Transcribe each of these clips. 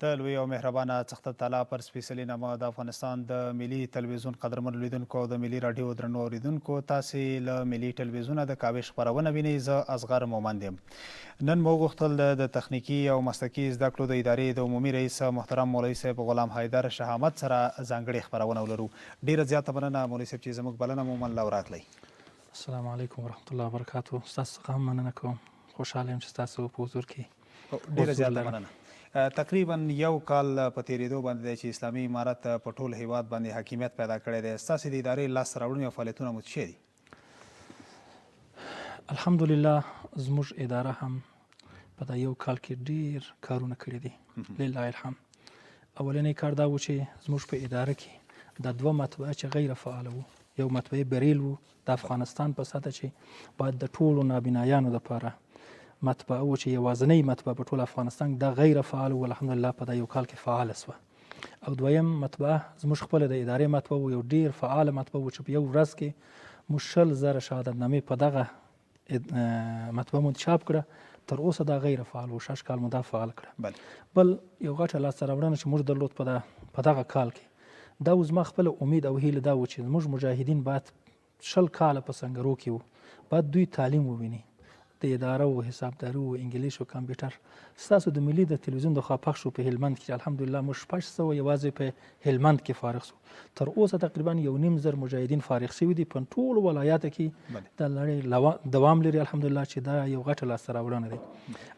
د لوی او مهربانه څښتن تعالی پر سپېڅلي نامه د افغانستان د ملي تلویزیون قدرمن لیدونکو او د ملي راډیو درنو اوریدونکو تاسې له ملي تلویزیونه د کاوش خپرونه وینئ. زه اصغر مومند یم. نن مو وغوښتل د تخنیکي او مسلکي زده کړو د ادارې د عمومي رئیس محترم مولوي صاحب غلام حیدر شهامت سره ځانګړې خپرونه ولرو. ډېره زیاته مننه مولوي صاحب چې زموږ بلنه مو منله او راتلی. السلام علیکم ورحمت الله وبرکاتو. ستاسو څخه هم مننه کوم. خوشحاله یم چې ستاسو په حضور کې ډېره زیاته مننه. تقریبا یو کال په تېرېدو باندې دی چې اسلامي امارت په ټول هیواد باندې حاکمیت پیدا کړی دی. ستاسې د ادارې لاسته راوړنې او فعالیتونه مو څه دي؟ الحمدلله زموږ اداره هم په دا یو کال کې ډېر کارونه کړي دي. لله الحمد. اولنی کار دا و چې زموږ په اداره کې دا دوه مطبعه چې غیر فعاله وو، یو مطبعه بریل وو د افغانستان په سطح چې باید د ټولو نابینایانو دپاره مطبعه و چې یوازینۍ مطبعه په ټول افغانستان دا غیر فعال و. الحمدلله په دا یو کال کې فعاله سوه. او دویم مطبعه زموږ خپله د ادارې مطبعه و، یو ډېر فعاله مطبعه و چې په یو ورځ کې موږ 100,000 شهادتنامې په دغه مطبعه مو چاپ کړه. تر اوسه دا غیر فعال و، 6 کال مو دا فعال کړه. بل یو غټه لاسته راوړنه چې موږ درلود په دغه کال کې دا زما خپله امید او هیله دا و چې زموږ مجاهدین باید 20 کاله په سنګرو کې وو، باید دوی تعلیم وویني د اداره و حسابداري و انګلیش و کمپیوټر. ستاسو د ملي د تلویزیون د خوا پخش شو په هلمند کې چې الحمدلله موږ 600 یوازې په هلمند کې فارغ سو. تر اوسه تقریبا 1.5 مجاهدین فارغ شوي دي په ټولو ولایاتو کې. د لړۍ دوام لري الحمدلله چې دا یو غټه لاسته راوړنه دی.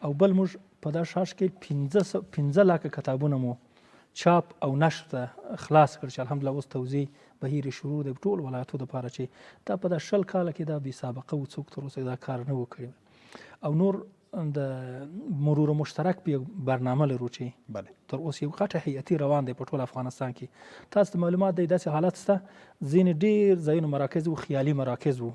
او بل موږ په دا شاش کې 15 لکه کتابونه مو چاپ او نشر ته خلاص کړ چې الحمدلله اوس توزیع بهیر شروع دی ټول ولایتو دپاره چې دا په دا 20 کاله کې دا بې سابقه و، څوک تر اوسه دا کار نه و کړی. او نور د مرور مشترک په برنامه لرو چې تر اوسه یو غټه هیئتي روان دی په ټول افغانستان کې. تاسو ته معلومات دی داسې حالات شته ځینې ډېر ځایونه مراکز و، خیالي مراکز و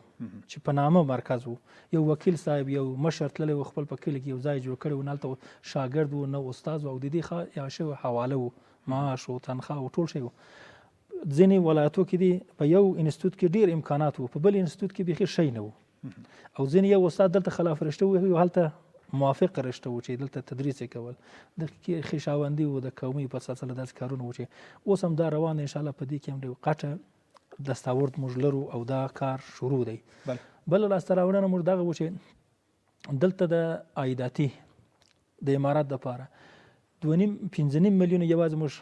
چې په نامه مرکز و. یو وکیل صاحب یو مشر تللی و خپل په کلي کې یو ځای جوړ کړی و، هلته شاګرد و نه استاد و او د دې ښه یا شوې حواله و، معاش و تنخواه و ټول شی و. ځینې ولایتو کې دي په یو انسټیټوټ کې ډېر امکانات و، په بل انسټیټوټ کې بیخي شی نه و. او ځینې یو استاد دلته خلاف رشته و، هلته موافق رشته و چې دلته تدریس یې کول. د خویشاوندي و د قومي په سلسله داسې کارونه و چې اوس هم دا روان دی. انشاءالله په دې کې هم ډېر غټه دستاورد موږ لرو او دا کار شروع دی. بله لاسته راوړنه موږ دغه و چې دلته د عایداتي د امارت دپاره 2.5 میلیونه یوازې موږ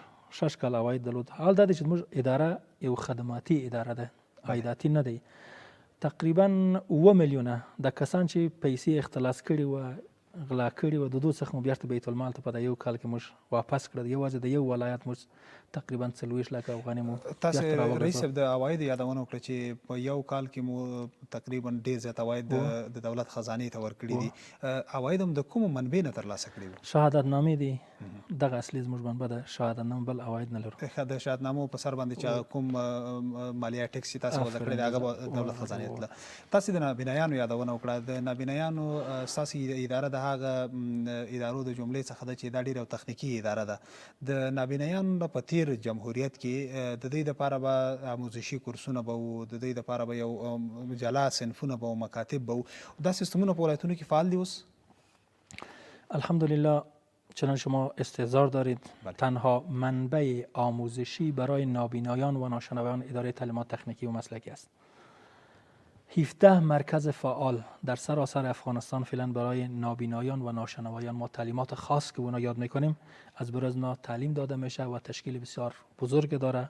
6 کاله عواید درلود. حال دا دی چې موږ اداره یو خدماتي اداره ده، عایداتي نه دی. تقریبا 7 میلیونه د کسان چې پیسې اختلاس کړي و، غلا کړي و، د دوی څخه مو بیرته بیت المال ته په یو کال کې موږ واپس کړل. یوازې د یو ولایت موږ تقریبا 40 لکه افغانۍ مو تاسې رئیس صاحب د عوایدو یادونه وکړه چې په یو کال کې مو تقریبا ډېر زیات عواید د دولت خزانې ته ورکړي دي. عواید هم د کومو منبع نه ترلاسه کړي وو؟ شهادتنامې دي، دغه اصلي زموږ منبع ده شهادتنامه، بل عواید نه لرو. د شهادتنامو په سر باندې چې کوم مالیه ټکس چې تاسو وضع کړی دی هغه به دولت خزانې ته. تاسې د نابینایانو یادونه وکړه. د نابینایانو ستاسې اداره د هغه ادارو د جملې څخه ده چې دا ډېره تخنیکي اداره ده. د نابینایانو په تیر جمهوریت کې د دې دپاره به آموزشي کورسونه به وو، د دې دپاره به یو جلا صنفونه به وو، مکاتب به وو. دا سیستمونه په ولایتونو کې فعال دي اوس؟ الحمدلله چنان شما استحضار دارید تنها منبع آموزشی برای نابینایان و ناشنوایان اداره تعلیمات تکنیکی و مسلکی است. 17 مرکز فعال در سراسر افغانستان فعلا برای نابینایان و ناشنوایان. ما تعلیمات خاص که اونا یاد میکنیم از برای اونا تعلیم داده میشه و تشکیل بسیار بزرگ داره.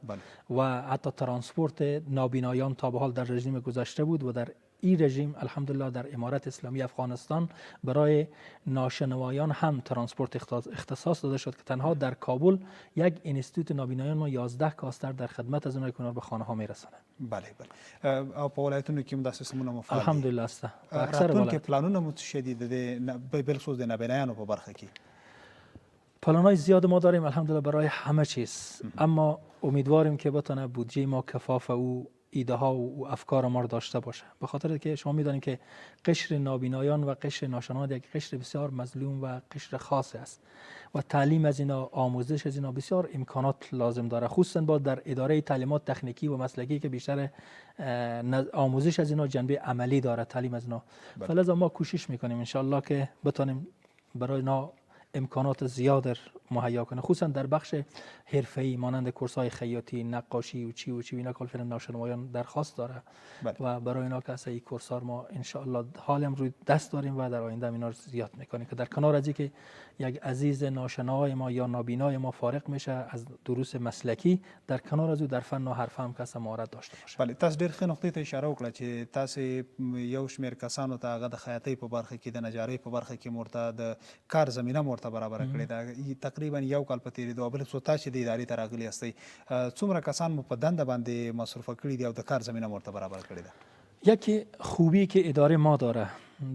و حتی ترانسپورت نابینایان تا به حال در رژیم گذشته بود و در این رژیم الحمدلله در امارت اسلامی افغانستان برای ناشنوایان هم ترانسپورت اختصاص داده شد که تنها در کابل یک اینستیتوت نابینایان ما 11 کاستر در خدمت از اونها که به خانه ها میرسونه. بله او په ولایتونو کې هم دا سیستمونه مو فعال دي؟ الحمدلله است. اکثر ولایتونو کې پلانونه مو څه دي د بالخصوص د نابینایانو په برخه کې؟ پلانهای زیاد ما داریم الحمدلله برای همه چیز، اما امیدواریم که بتونه بودجه ما کفاف او ایده ها و افکار ما رو داشته باشه. به خاطر که شما میدانید که قشر نابینایان و قشر ناشنوایان یک قشر بسیار مظلوم و قشر خاص است و تعلیم از اینا، آموزش از اینا بسیار امکانات لازم داره، خصوصا با در اداره تعلیمات تکنیکی و مسلکی که بیشتر آموزش از اینا جنبه عملی داره، تعلیم از اینا. فلذا ما کوشش میکنیم ان شاء الله که بتونیم برای اینا امکانات زیاد مهیا کنه، خصوصا در بخش حرفه‌ای مانند کورس‌های خیاطی، نقاشی و چی اینا که فعلا ناشنوایان درخواست داره. و برای اینا که اصلا این کورس‌ها ما ان شاء الله حال هم روی دست داریم و در آینده اینا رو زیاد می‌کنیم که در کنار از اینکه یک عزیز ناشنای ما یا نابینای ما فارغ میشه از دروس مسلکی، در کنار از او در فن و حرف هم کس مهارت داشته باشه. بله، تاسو ډېر ښه نقطې ته اشاره وکړه چې تاسو یو شمېر کسانو ته هغه د خیاطۍ په برخه کې، د نجارۍ په برخه کې ورته د کار زمینه ورته برابره کړې ده. تقریبا یو کال په تېرېدو او بل څو تاسو چې د ادارې ته راغلي یاستئ، څومره کسان مو په دنده باندې مصروفه کړي دي او د کار زمینه ورته برابر کړې ده؟ یکی خوبی که اداره ما داره،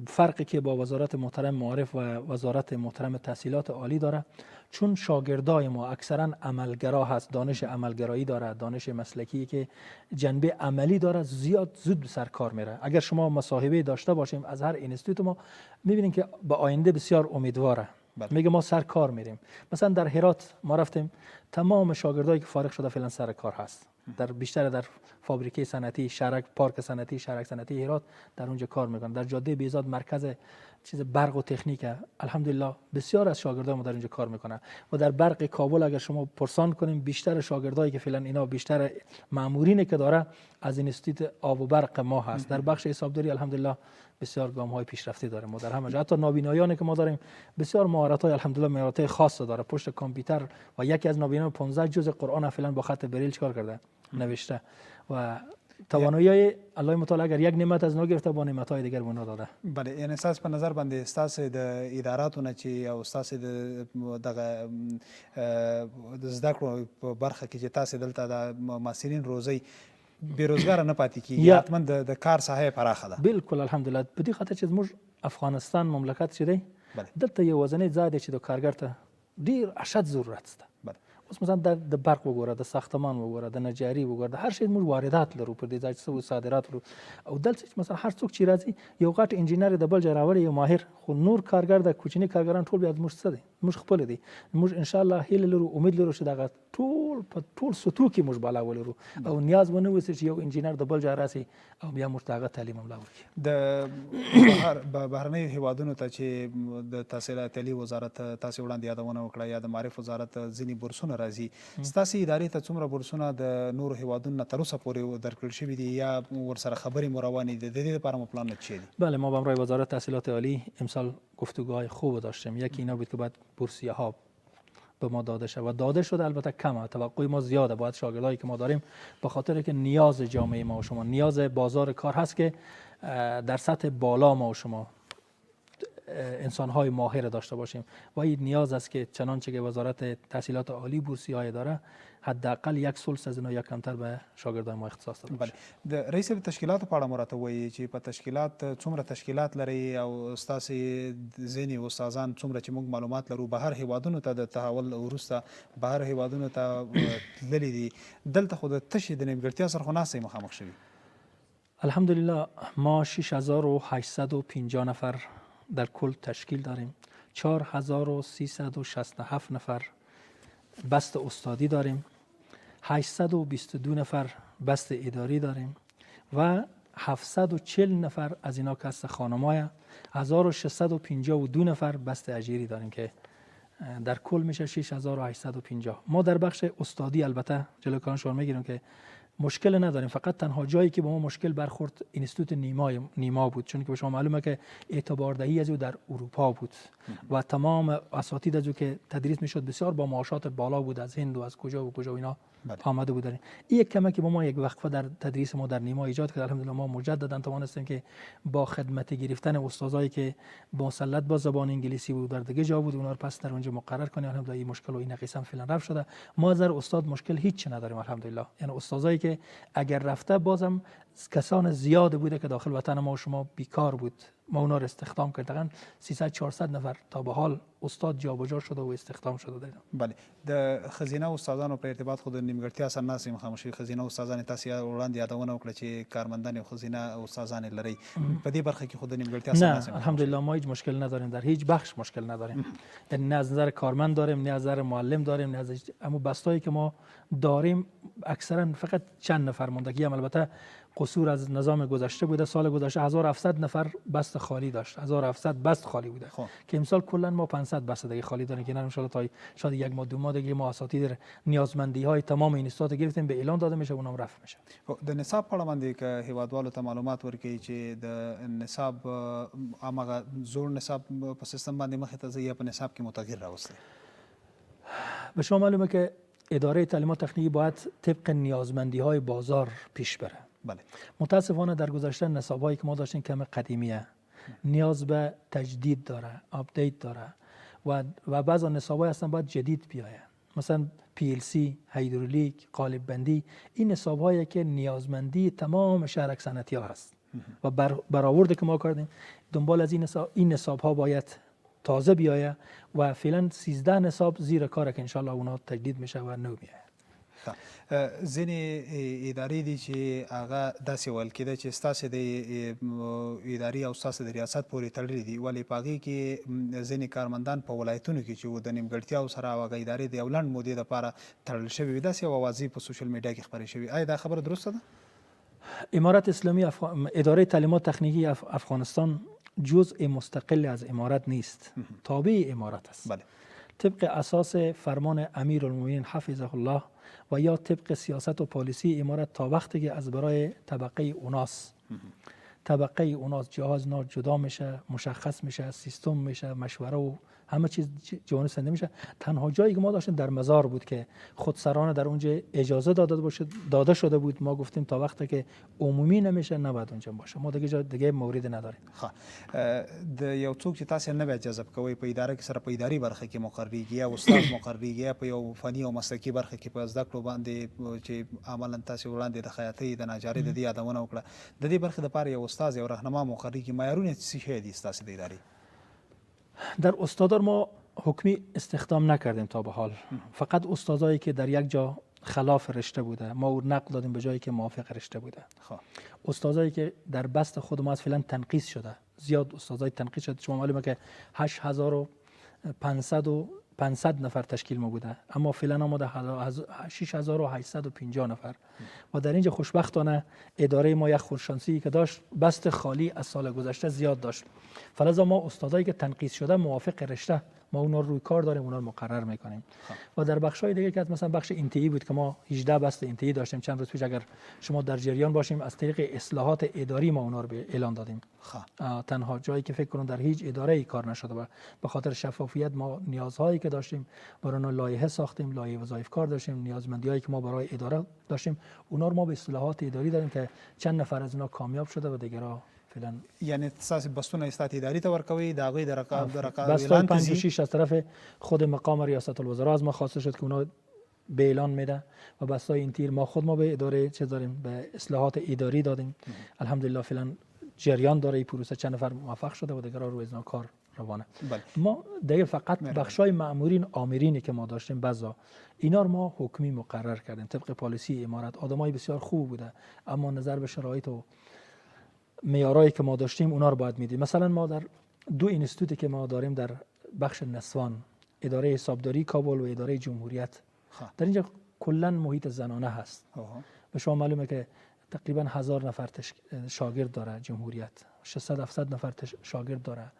فرقی که با وزارت محترم معارف و وزارت محترم تحصیلات عالی داره، چون شاگردای ما اکثرا عملگرا هست، دانش عملگرایی داره، دانش مسلکی که جنبه عملی داره، زیاد زود سر کار میره. اگر شما مصاحبه داشته باشیم از هر اینستیتوت ما میبینیم که به آینده بسیار امیدواره. میگه ما سر کار میریم. مثلا در هرات ما رفتیم، تمام شاگردایی که فارغ شده فعلا سر کار هست. در بیشتر در فابریکه صنعتی شرک، پارک صنعتی شرک صنعتی هرات در اونجا کار میکنن. در جاده بیزاد مرکز چیز برق و تکنیک، الحمدلله بسیار از شاگردان ما در اونجا کار میکنن. و در برق کابل اگر شما پرسان کنیم، بیشتر شاگردایی که فعلا اینا بیشتر مامورینی که داره از اینستیتوت آب و برق ما هست. در بخش حسابداری الحمدلله بسیار گام های پیشرفته داره. ما در همه جا، حتی نابینایانی که ما داریم بسیار مهارت های الحمدلله مهارت خاص داره پشت کامپیوتر. و یکی از نابینایان 15 جزء قرآن فعلا با خط بریل چیکار کرده، نوشته. و توانایی الله متعال اگر یک نعمت از نو گرفته با نعمت های دیگر بنا داده. بله، یعنی اساس په نظر باندې ستاسو د اداراتو نه چې او ستاسو دغه د زده کړو په برخه کې چې تاسو دلته د محصلین روزي بیروزګار نه پاتې کیږي، حتما د کار ساحه پراخه ده. بالکل الحمدلله. په دې خاطر چې زموږ افغانستان مملکت چې دی دلته یو وزنی ځای دی چې د کارګر ته ډیر اشد ضرورت شته. اوس مثلا د برق وګوره، د ساختمان وګوره، د نجاری وګوره، د هر شی موږ واردات لرو پر دې ځای چې صادرات لرو. او دلته مثلا هر څوک چې راځي یو غټ انجینر د بل ځای راوړي، یو ماهر، خو نور کارګر د کوچني کارګران ټول بیا زموږ څه دي، موږ خپل دي. موږ ان شاء الله هیله لرو، امید لرو چې دغه ټول سطوح کې موږ بالا ولرو او نیاز ونه وسی چې یو انجینر د بل ځای راسي او بیا موږ دغه تعلیم هم لاوري. د بهرنیو هیوادونو ته چې د تحصیلات عالی وزارت تاسو وړاندې یادونه وکړه، یا د معرف وزارت ځینی بورسونه راځي، ستاسو ادارې ته څومره بورسونه د نورو هیوادونو نه تر اوسه پورې درکړل شوي دي یا ورسره خبرې مو روانې دي؟ د دې لپاره مو پلان چی دی؟ بله، ما با همراه وزارت تحصیلات عالی امسال گفتگوهای خوب داشتیم. یکی اینا بود که باید بورسیه ها به ما داده شد و داده شده، البته کمه، توقع ما زیاده. باید شاگردایی که ما داریم به خاطر که نیاز جامعه ما و شما، نیاز بازار کار هست که در سطح بالا ما و شما انسان‌های ماهر داشته باشیم و این نیاز است که چنانچه که وزارت تحصیلات عالی بورسیه‌ای داره، حداقل یک ثلث از اینا یا کمتر به شاگردان ما اختصاص داده باشه. د رئیس تشکیلات په اړه مراته وایي چې په تشکیلات څومره تشکیلات لري او ستاسو ځینې استادان څومره چې موږ معلومات لرو بهر هیوادونو ته د تحول وروسته بهر هیوادونو ته تللي دي، دلته خو د تشې د نیمګړتیا سره خو ناستئ مخامخ شوي؟ الحمدلله ما 6850 نفر در کل تشکیل داریم. 4367 نفر بست استادی داریم، 822 نفر بست اداری داریم و 740 نفر از اینا کسب خانمای، 1652 نفر بست اجیری داریم که در کل میشه 6850. ما در بخش استادی البته جلوی کار شما میگیریم که مشکل نداریم، فقط تنها جایی که با ما مشکل برخورد اینستیتوت نیما بود، چون که به شما معلومه که اعتباردهی از او در اروپا بود و تمام اساتید از او که تدریس میشد بسیار با معاشات بالا بود، از هند و از کجا و کجا اینا آمده بودن. این یک کمک که با ما یک وقفه در تدریس ما در نیما ایجاد کرد. الحمدلله ما مجددا توانستیم که با خدمت گرفتن استادایی که مسلط با زبان انگلیسی بود در دیگه جا بود، اونا رو پس در اونجا مقرر کنیم. الحمدلله این مشکل و این نقیص هم فعلا رفع شده. ما از استاد مشکل هیچ نداریم الحمدلله. یعنی استادایی که اگر رفته بازم کسان زیاد بوده که داخل وطن ما و شما بیکار بود، ما اونا رو استخدام کردن. 300-400 نفر تا به حال استاد جابجا شده و استخدام شده داریم. بله، د خزینه استادانو په ارتباط خود نیمګړتیا سره ناسې مخامخ خزینه استادان تاسو وړاندې یادونه وکړه چې کارمندان خزینه استادان لري، په دې برخه کې خود نیمګړتیا سره ناسې؟ الحمدلله ما هیچ مشکل نداریم، در هیچ بخش مشکل نداریم. یعنی نه از نظر کارمند داریم، نه از نظر معلم داریم، نه از اما بستایی که ما داریم اکثرا فقط چند نفر مونده که البته قصور از نظام گذشته بوده. سال گذشته 1700 نفر بست خالی داشت، 1700 بست خالی بوده که امسال کلا ما 500 بست دیگه خالی داریم که ان شاء الله تا شاید یک ماه دو ماه دیگه ما اساتید نیازمندی های تمام این استاد گرفتیم به اعلان داده میشه، اونم رفع میشه. د نصاب په اړه باندې که هیوادوالو ته معلومات ورکړي چې د نصاب هغه زوړ نصاب په سیستم باندې مخې ته ځي یا په نصاب کې متغیر راوستي؟ به شما معلومه که اداره تعلیمات تکنیکی باید طبق نیازمندی های بازار پیش بره. بله. متاسفانه در گذشته نصاب هایی که ما داشتیم کم قدیمیه، نیاز به تجدید داره، آپدیت داره و بعضی نصاب های اصلا باید جدید بیاید. مثلا PLC، هیدرولیک، قالب بندی، این نصاب هایی که نیازمندی تمام شهرک صنعتی ها هست و برآورده که ما کردیم دنبال از این نصاب ها باید تازه بیایه و فعلا 13 نصاب زیر کاره که انشالله اونا تجدید میشه و نو بیایه. ځینې ادارې دي چې هغه داسې ویل کېده چې ستاسې د ادارې او ستاسې د ریاست پورې تړلي دي، ولې په هغې کې ځینې کارمندان په ولایتونو کې چې د نیمګړتیاو سره هغه ادارې د یو لنډ مودې دپاره تړل شوي وي، داسې اوازې په سوشل میډیا کې خپرې شوي. آیا دا خبره درسته ده؟ امارت اسلامی اداره تعلیمات تکنیکی افغانستان جزء مستقل از امارت نیست، تابع امارت است. بله. طبق اساس فرمان امیرالمومنین حفظه الله و یا طبق سیاست و پالیسی امارت تا وقتی که از برای طبقه اوناس جهاز اینا جدا میشه، مشخص میشه، سیستم میشه، مشوره و همه چیز جوانب سنده میشه. تنها جایی که ما داشتیم در مزار بود که خودسرانه در اونجا اجازه داده شده بود. ما گفتیم تا وقتی که عمومی نمیشه نباید اونجا باشه، ما دیگه جای دیگه موردی نداریم. د یو څوک چې تاسو نه به جذب کوي په اداره کې سره په اداري برخه کې مقرریږي یا استاد مقرریږي په یو فني او مسلکي برخه کې په زده کړو باندې چې عملاً تاسو وړاندې د خیاطۍ د نجارۍ د دې یادونه وکړه، د دې برخې لپاره یو استاد یا راهنما مقرریږي، معیارونه څه شی دي تاسو د ادارې؟ در استادار ما حکمی استخدام نکردیم تا به حال، فقط استادایی که در یک جا خلاف رشته بوده ما او نقل دادیم به جایی که موافق رشته بوده. استادایی که در بست خود ما از فعلا تنقیص شده، زیاد استادای تنقیص شده. شما معلومه که 8500 نفر تشکیل ما بوده، اما فعلا آماده 6850 نفر و در اینجا خوشبختانه اداره ما یک خودشانسی که داشت بست خالی از سال گذشته زیاد داشت، فلذا ما استادایی که تنقیص شده موافق رشته ما اونا روی کار داریم، اونا رو مقرر میکنیم. و در بخشای دیگه که مثلا بخش انتهایی بود که ما 18 بست انتهایی داشتیم چند روز پیش، اگر شما در جریان باشیم از طریق اصلاحات اداری ما اونا رو به اعلان دادیم. تنها جایی که فکر کنم در هیچ اداره کار نشده و به خاطر شفافیت ما نیازهایی که داشتیم برای اونا لایحه ساختیم، لایحه وظایف کار داشتیم، نیازمندیایی که ما برای اداره داشتیم اونا رو ما به اصلاحات اداری دادیم که چند نفر از اونا کامیاب شده و دیگرها فعلا. یعنی تاسو بستونه استاد اداری ته ورکوي دا غوي د رقابت اعلان 56 از طرف خود مقام ریاست الوزراء از ما خواسته شد که اونا به اعلان میده و بستای این تیر ما خود ما به اداره چه داریم به اصلاحات اداری دادیم. الحمدلله فعلا جریان داره این پروسه، چند نفر موفق شده و دیگرها روی ازنا کار روانه. ما دیگه فقط بخشای مامورین آمرینی که ما داشتیم بعضا اینا رو ما حکمی مقرر کردیم طبق پالیسی امارت. آدمای بسیار خوب بوده اما نظر به شرایط و معیارایی که ما داشتیم اونا رو باید میدیم. مثلا ما در دو اینستیتوتی که ما داریم در بخش نسوان، اداره حسابداری کابل و اداره جمهوریت، در اینجا کلا محیط زنانه هست. به شما معلومه که تقریبا 1000 نفر شاگرد داره جمهوریت، 600-700 نفر شاگرد داره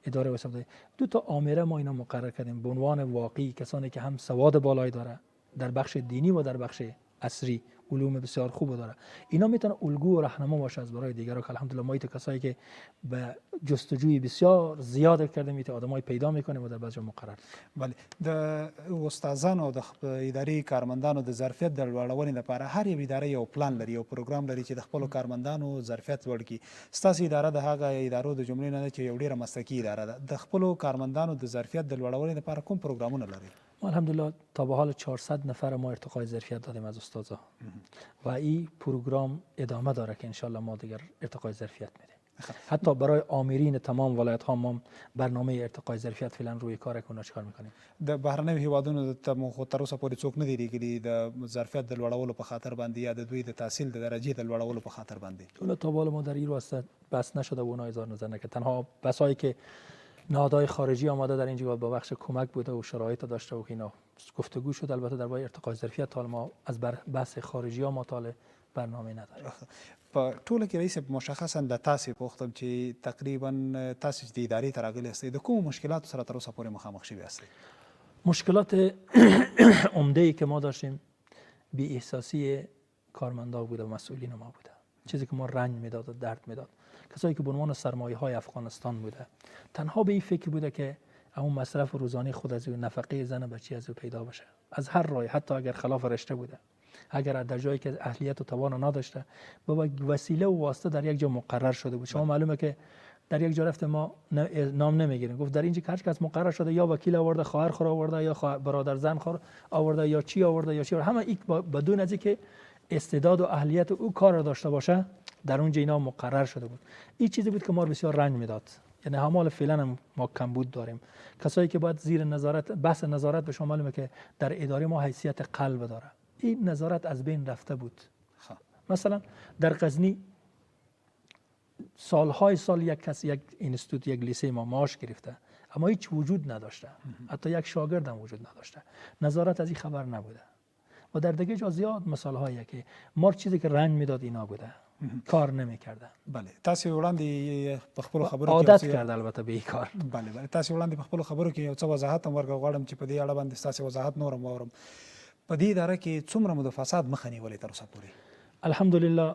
اداره حسابداری. دو تا آمره ما اینا مقرر کردیم به عنوان واقعی، کسانی که هم سواد بالایی داره در بخش دینی و در بخش عصری، علوم بسیار خوب داره. اینا میتونه الگو و راهنما باشه از برای دیگران که الحمدلله ما کسایی که به جستجوی بسیار زیاد کردیم میته آدمای پیدا میکنیم و در بعضی مقرر. بله، د استادانو او د اداري کارمندانو د ظرفیت د لوړولو لپاره هر یو اداره یو پلان لري او پروګرام لري چې د خپل کارمندانو ظرفیت لوړ کړي. ستاسو اداره د هغه ادارو د جملې نه چې یو ډیره مسلکي اداره ده، د خپل کارمندانو د ظرفیت د لوړولو لپاره کوم پروګرامونه لري؟ ما الحمدلله تا به حال 400 نفر ما ارتقای ظرفیت دادیم از استادا و این پروگرام ادامه داره که انشالله ما دیگر ارتقای ظرفیت میدیم. حتی برای آمرین تمام ولایت ها ما برنامه ارتقای ظرفیت فعلا روی کار کنه چیکار میکنیم. د بهرنیو هیوادونو ته مو تر اوسه پورې څوک نه دی لري د ظرفیت د لوړولو په خاطر باندې یا د دوی د تحصیل د درجه د لوړولو په خاطر باندې؟ ټول تا بالا ما در این واسطه بس نشده و اونها اظهار نظر نکرد. تنها بسایی که نهادهای خارجی آمده در اینجا با بخش کمک بوده و شرایط داشته و اینا گفتگو شد. البته در باره ارتقای ظرفیت تا ما از بحث خارجی ها ما طالب برنامه نداریم. په ټوله کې رئیس مشخصا د تاسې پوښتم چې تقریبا تاسې چې د ادارې ته راغلي یاستئ د کومو مشکلاتو سره تر اوسه پورې مخامخ شوي یاستئ؟ مشکلات عمده‌ای که ما داشتیم بی احساسی کارمندا بوده و مسئولین ما بوده، چیزی که ما رنج میداد و درد میداد. کسایی که به عنوان سرمایه های افغانستان بوده تنها به این فکر بوده که اون مصرف روزانه خود از اون نفقه زن و بچه از او پیدا بشه از هر راه، حتی اگر خلاف رشته بوده، اگر در جایی که اهلیت و توان نداشته با وسیله و واسطه در یک جا مقرر شده بود. شما معلومه که در یک جا رفته ما نام نمیگیریم، گفت در اینجا هر کس مقرر شده یا وکیل آورده، خواهر خور آورده، یا برادر زن خور آورده، یا چی آورده یا چی آورده. همه یک بدون از اینکه استعداد و اهلیت او کار را داشته باشه در اونجا اینا مقرر شده بود. این چیزی بود که ما بسیار رنج میداد. یعنی حمال فعلا ما کمبود داریم. کسایی که باید زیر نظارت، بحث نظارت به شما معلومه که در اداره ما حیثیت قلب داره، این نظارت از بین رفته بود. مثلا در غزنی سالهای سال یک کس یک اینستیتوت یک لیسه ما معاش گرفته اما هیچ وجود نداشته، حتی یک شاگرد هم وجود نداشته، نظارت از این خبر نبوده. و در دیگه جا زیاد مثال هایی که ما چیزی که رنج میداد اینا بوده، کار نمیکرده. بله تاسو وړاندې په خپل خبرو کې عادت کرده البته به این کار. بله تاسو وړاندې په خپل خبرو کې یو څه وضاحت هم ورکړ، غواړم چې په دې اړه باندې تاسو وضاحت نورم واورم. په دې اداره کې څومره مو د فساد مخه نیولې تر اوسه پورې؟ الحمدلله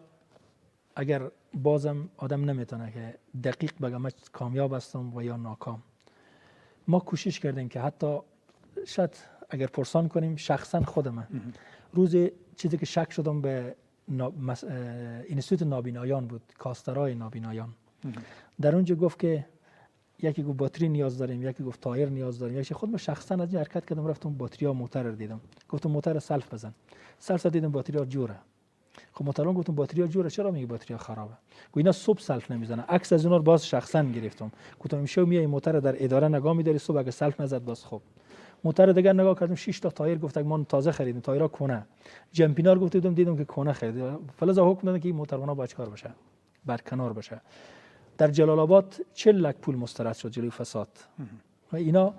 اگر بازم آدم نمیتونه که دقیق بگم من کامیاب هستم و یا ناکام. ما کوشش کردیم که حتی شاید اگر پرسان کنیم شخصا خودم روز چیزی که شک شدم به اینستیتوت نابینایان بود، کاسترای نابینایان، در اونجا گفت که یکی گفت باتری نیاز داریم، یکی گفت تایر نیاز داریم، یکی خودم شخصا از این حرکت کردم رفتم باتری ها موتور رو دیدم، گفتم موتور سلف بزن، سلف دیدم باتری ها جوره. خب محترم گفتم باتری ها جوره، چرا میگی باتری ها خرابه؟ گفت اینا صبح سلف نمیزنه. عکس از اونا رو باز شخصا گرفتم، گفتم میشه میای موتور در اداره نگاه میداری صبح اگه سلف نزد باز خوب. موتور دیگر نگاه کردم 6 تا تایر گفت ما تازه خریدیم، تایرها کونه. جمپینار گفت دیدم که کونه خرید. فلزا حکم دادن که این موتورها باید کار بشه، برکنار بشه. در جلال آباد 40 لک پول مسترد شد جلوی فساد. و اینا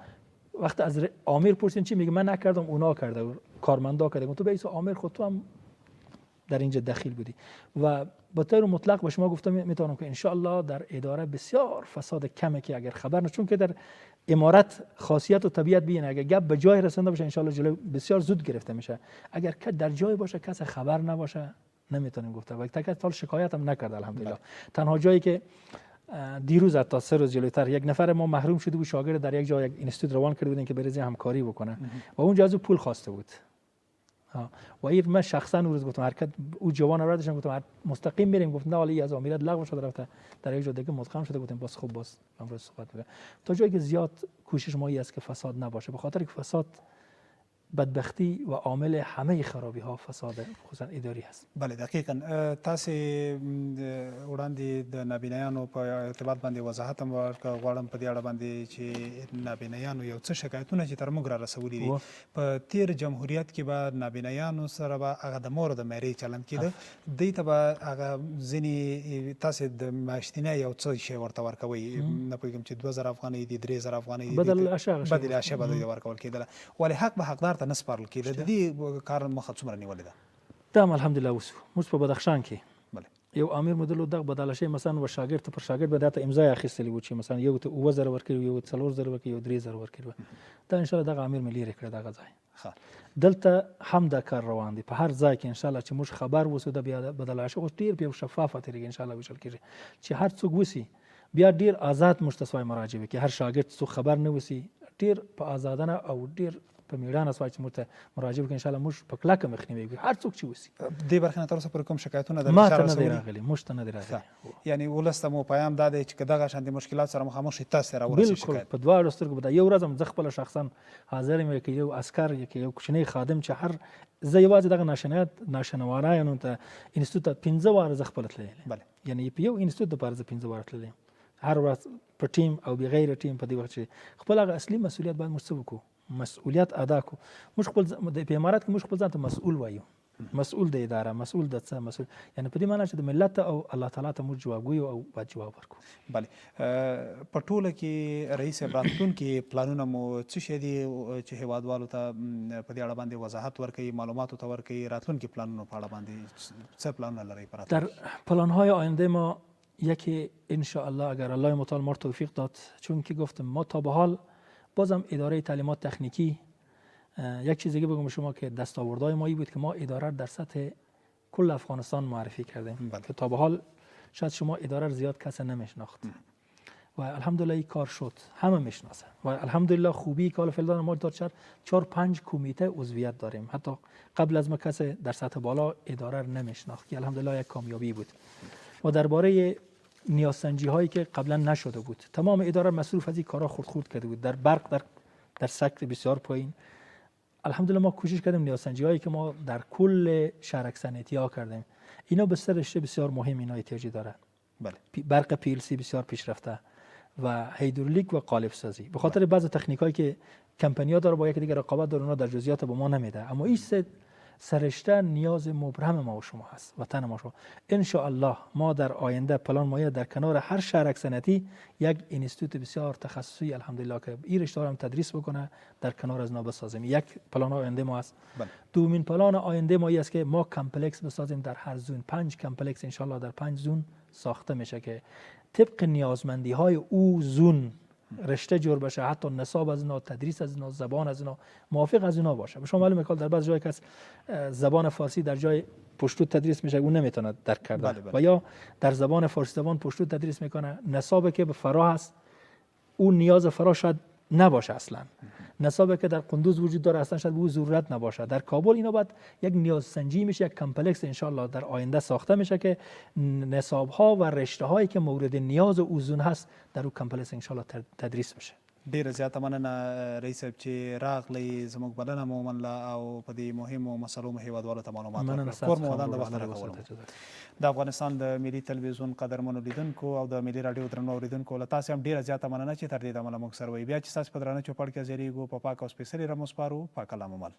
وقت از آمیر پرسین چی میگه؟ من نکردم اونا کرده، کارمندا کرده. تو به ایسا آمیر خود تو هم در اینجا دخیل بودی. و به طور مطلق به شما گفتم میتونم که ان شاء الله در اداره بسیار فساد کمه که اگر خبر نه، چون که در امارت خاصیت و طبیعت بینه اگر گپ به جای رسنده باشه ان شاء الله جلو بسیار زود گرفته میشه. اگر که در جای باشه کس خبر نباشه نمیتونیم گفته. و تک تا شکایت هم نکرد الحمدلله. تنها جایی که دیروز تا 3 روز جلوتر یک نفر ما محروم شده بود، شاگرد در یک جای یک اینستیتوت روان کرده بودن که بریزه همکاری بکنه و اونجا از پول خواسته بود. و این من شخصا اون روز گفتم حرکت او جوان را داشتم، گفتم مستقیم بریم، گفت نه ولی از امیرات لغو شده رفته در یک جا دیگه مدغم شده. گفتم باز خوب باز امروز صحبت می‌کنم. تا جایی که زیاد کوشش ما است که فساد نباشه، به خاطر که فساد بدبختی و عامل همه خرابی ها فساد خصوصا اداری است. بله دقیقاً. تاسو وړاندې د نابینایانو په ارتباط باندې وضاحت هم ورکړ. غواړم په دې اړه باندې چې نابینایانو یو څه شکایتونه چې تر موږ را رسولي دي. په تیر جمهوریت کې به نابینایانو سره به هغه د مور د مېرې چلند کېده، دوی ته به هغه ځینې تاسو د معاشتینه یو څه شی ورته ورکوئ، نه پوهېږم چې 2000 افغانۍ دي، 3000 افغانۍ دي، بدل اشیاء به دوی ته ورکول کېدله. ولې حق به حقدار ته نه سپارل کېده؟ د دې کار مخه څومره نیولې ده؟ دام الحمدلله وسو موږ په بدخشان کې یو امیر مدلو دغه بدل شي مثلا و شاګرد ته پر شاګرد به داته امضا اخیستلی و چې مثلا یو ته 2000 ورکړي، یو 4000 ورکړي، یو 3000 ورکړي. دا ان شاء الله دغه امیر ملي ریکړه دغه ځای دلته هم دا کار روان دي په هر ځای کې ان شاء الله چې موږ خبر وسو د بیا بدل شي خو ډیر په شفافه طریقې ان شاء الله وشل کېږي چې هر څوک وسی بیا ډیر آزاد مشتسوي مراجعه کې هر شاګرد څو خبر نه وسی ډیر په آزادانه او ډیر په میړانه سوای چې موږ مراجعه وکړو ان شاء الله موږ په کلکه مخنیوي وکړو هر څوک چې وسی. دې برخه نه تر اوسه پورې کوم شکایتونه د ما ته نه راغلي، موږ ته نه راغلي. یعنی ولسته مو پیام داده چې دغه شان د مشکلات سره مخامخ شي تاسو را ورسې شکایت. بالکل په دواړو سترګو به یو ورځ هم زه خپل شخصا حاضر یم کې یو عسكر یو کوچنی خادم چې هر زه یوازې دغه ناشنوارانو ته اینستیتوت 15 واره زه خپل تللی. بله یعنی په یو اینستیتوت لپاره زه 15 واره تللی هر ورځ په ټیم او بغیر ټیم. په دې وخت چې خپل هغه اصلي مسؤلیت باید موږ وکړو، مسؤلیت ادا کو. موږ خپل د امارات کې موږ خپل ځان ته مسؤل وایو مسؤول د اداره، مسؤول د څه، مسؤول یعنی په دې معنی چې د ملت او الله تعالی ته موږ جوابګوی او باید جواب ورکړو. بله په ټوله کې رئیس صاحب راتلونکي پلانونه مو څه شی دي چې هیوادوالو ته په دې اړه باندې وضاحت ورکوي، معلوماتو ته ورکوي، راتلونکي پلانونو په اړه باندې څه پلانونه لرئ؟ در پلان‌های آینده ما یکی ان شاء الله اگر الله متعال ما توفیق داد، چون که گفتم ما تا به حال بازم اداره تعلیمات تکنیکی یک چیز دیگه بگم شما که دستاوردهای ما این بود که ما اداره در سطح کل افغانستان معرفی کردیم که تا به حال شاید شما اداره زیاد کس نمیشناخت و الحمدلله این کار شد، همه میشناسه و الحمدلله خوبی کال فعلا ما داد 4-5 کمیته عضویت داریم. حتی قبل از ما کسی در سطح بالا اداره نمیشناخت که الحمدلله یک کامیابی بود. و درباره نیازسنجی هایی که قبلا نشده بود، تمام اداره مصروف از این کارا خورد کرده بود. در برق در سکت بسیار پایین الحمدلله ما کوشش کردیم نیازسنجی هایی که ما در کل شهرک صنعتی ها کردیم اینا به رشته بسیار مهم اینا احتیاجی داره. بله. برق PLC بسیار پیشرفته و هیدرولیک و قالب سازی. به خاطر بعض تکنیک هایی که کمپانی‌ها داره با یک دیگه رقابت داره، اونا در جزئیات به ما نمیده، اما این سرشته نیاز مبرم ما و شما هست، وطن ما شما. ان شاء الله ما در آینده پلان ما در کنار هر شهرک صنعتی یک اینستیتوت بسیار تخصصی الحمدلله که این رشته هم تدریس بکنه در کنار از نو بسازیم. یک پلان آینده ما است. دومین پلان آینده ما است که ما کمپلکس بسازیم در هر زون. 5 کمپلکس ان شاء الله در 5 زون ساخته میشه که طبق نیازمندی های او زون رشته جور بشه، حتی نصاب از اینا، تدریس از اینا، زبان از اینا موافق از اینا باشه. به شما معلومه که در بعض جای کس زبان فارسی در جای پشتو تدریس میشه اون نمیتونه درک کرده. و یا در زبان فارسی زبان پشتو تدریس میکنه، نصابی که به فرا هست اون نیاز فرا شاید نباشه، اصلا نصابی که در قندوز وجود داره اصلا شاید به اون ضرورت نباشه. در کابل اینا بعد یک نیاز سنجی میشه، یک کمپلکس ان شاء الله در آینده ساخته میشه که نصاب ها و رشته هایی که مورد نیاز اوزون هست در اون کمپلکس ان شاء الله تدریس بشه. ډیره زیاته مننه رئیس صاحب چې راغلی، زموږ بلنه مو ومنله او په دې مهمو مسلو مو هیوادوالو ته معلومات ورکړل. کور مو ودان د وخت راکولو. د افغانستان د ملي تلویزیون قدرمنو لیدونکو او د ملي راډیو درنو اوریدونکو له تاسو هم ډیره زیاته مننه چې تر دې دمه موږ سره وي. بیا چې تاسو په درانه چوپړ کې ځریږو په پاک او سپیڅلي رمو سپارو. پاک الله مو مل.